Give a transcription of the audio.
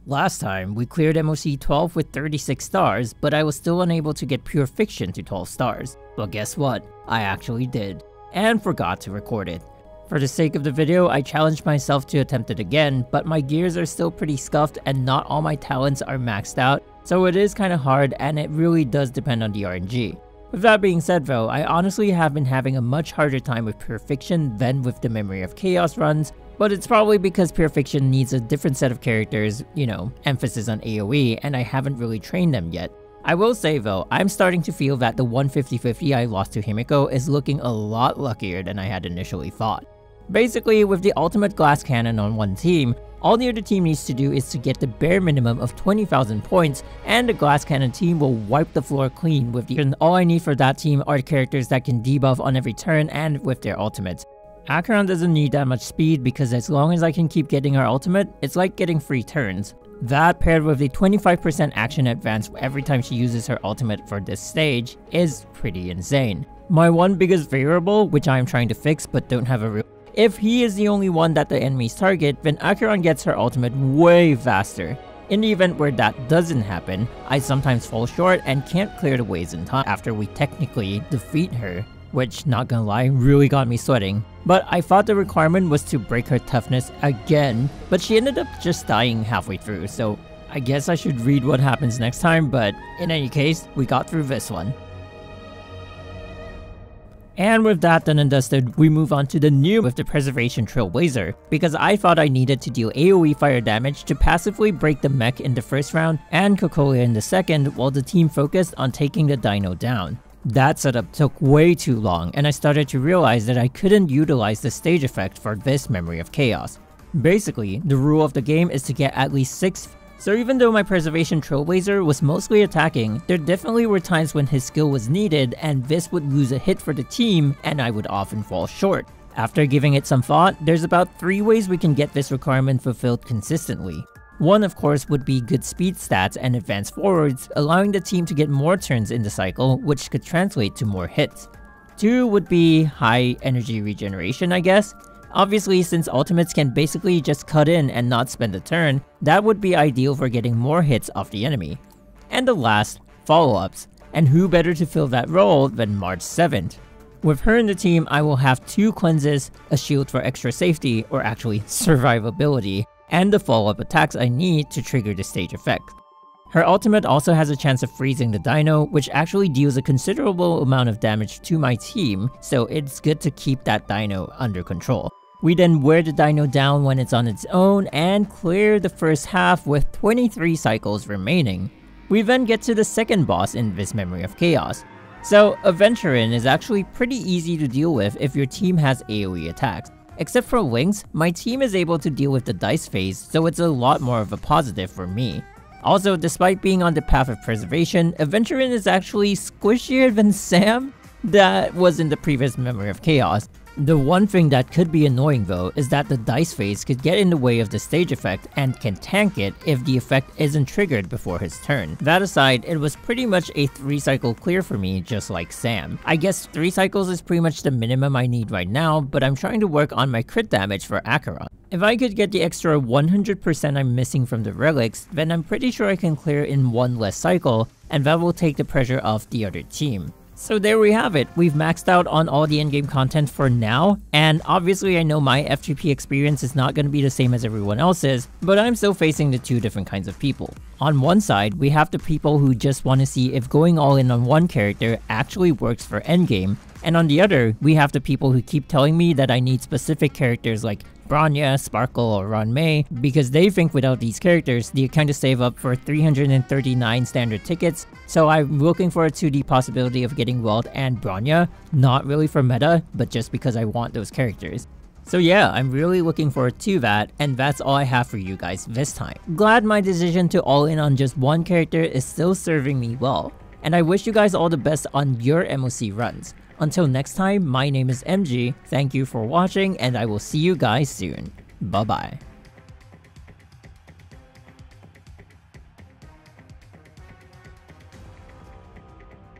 Last time, we cleared MOC 12 with 36 stars, but I was still unable to get Pure Fiction to 12 stars. Well, guess what? I actually did, and forgot to record it. For the sake of the video, I challenged myself to attempt it again, but my gears are still pretty scuffed and not all my talents are maxed out, so it is kinda hard and it really does depend on the RNG. With that being said though, I honestly have been having a much harder time with Pure Fiction than with the Memory of Chaos runs, but it's probably because Pure Fiction needs a different set of characters, you know, emphasis on AoE, and I haven't really trained them yet. I will say though, I'm starting to feel that the 150-50 I lost to Himiko is looking a lot luckier than I had initially thought. Basically, with the ultimate glass cannon on one team, all the other team needs to do is to get the bare minimum of 20,000 points, and the glass cannon team will wipe the floor clean with the and all I need for that team are characters that can debuff on every turn and with their ultimates. Acheron doesn't need that much speed because as long as I can keep getting her ultimate, it's like getting free turns. That paired with a 25% action advance every time she uses her ultimate for this stage is pretty insane. My one biggest variable, which I am trying to fix but don't have a real if he is the only one that the enemies target, then Acheron gets her ultimate way faster. In the event where that doesn't happen, I sometimes fall short and can't clear the waves in time after we technically defeat her, which, not gonna lie, really got me sweating. But I thought the requirement was to break her toughness again, but she ended up just dying halfway through, so I guess I should read what happens next time, but in any case, we got through this one. And with that done and dusted, we move on to the new with the Preservation Trailblazer, because I thought I needed to deal AoE fire damage to passively break the mech in the first round and Cocolia in the second while the team focused on taking the dino down. That setup took way too long and I started to realize that I couldn't utilize the stage effect for this Memory of Chaos. Basically, the rule of the game is to get at least 6. So even though my Preservation Trailblazer was mostly attacking, there definitely were times when his skill was needed and this would lose a hit for the team and I would often fall short. After giving it some thought, there's about 3 ways we can get this requirement fulfilled consistently. One of course would be good speed stats and advanced forwards, allowing the team to get more turns in the cycle, which could translate to more hits. 2 would be high energy regeneration, I guess. Obviously, since ultimates can basically just cut in and not spend a turn, that would be ideal for getting more hits off the enemy. And the last, follow-ups, and who better to fill that role than March 7th. With her in the team, I will have 2 cleanses, a shield for extra safety, or actually survivability, and the follow-up attacks I need to trigger the stage effect. Her ultimate also has a chance of freezing the dino, which actually deals a considerable amount of damage to my team, so it's good to keep that dino under control. We then wear the dino down when it's on its own and clear the first half with 23 cycles remaining. We then get to the second boss in this Memory of Chaos. So Aventurin is actually pretty easy to deal with if your team has AoE attacks. Except for Lynx, my team is able to deal with the dice phase, so it's a lot more of a positive for me. Also, despite being on the path of preservation, Aventurin is actually squishier than Sam that was in the previous Memory of Chaos. The one thing that could be annoying though is that the dice phase could get in the way of the stage effect and can tank it if the effect isn't triggered before his turn. That aside, it was pretty much a 3 cycle clear for me, just like Sam. I guess 3 cycles is pretty much the minimum I need right now, but I'm trying to work on my crit damage for Acheron. If I could get the extra 100% I'm missing from the relics, then I'm pretty sure I can clear in 1 less cycle, and that will take the pressure off the other team. So there we have it, we've maxed out on all the endgame content for now, and obviously I know my FGP experience is not going to be the same as everyone else's, but I'm still facing the 2 different kinds of people. On one side, we have the people who just want to see if going all in on one character actually works for endgame, and on the other, we have the people who keep telling me that I need specific characters like Bronya, Sparkle, or Ruanmei, because they think without these characters, they kind of save up for 339 standard tickets, so I'm looking for a 2D possibility of getting Welt and Bronya, not really for meta, but just because I want those characters. So yeah, I'm really looking forward to that, and that's all I have for you guys this time. Glad my decision to all in on just one character is still serving me well, and I wish you guys all the best on your MOC runs. Until next time, my name is MG, thank you for watching, and I will see you guys soon. Bye bye.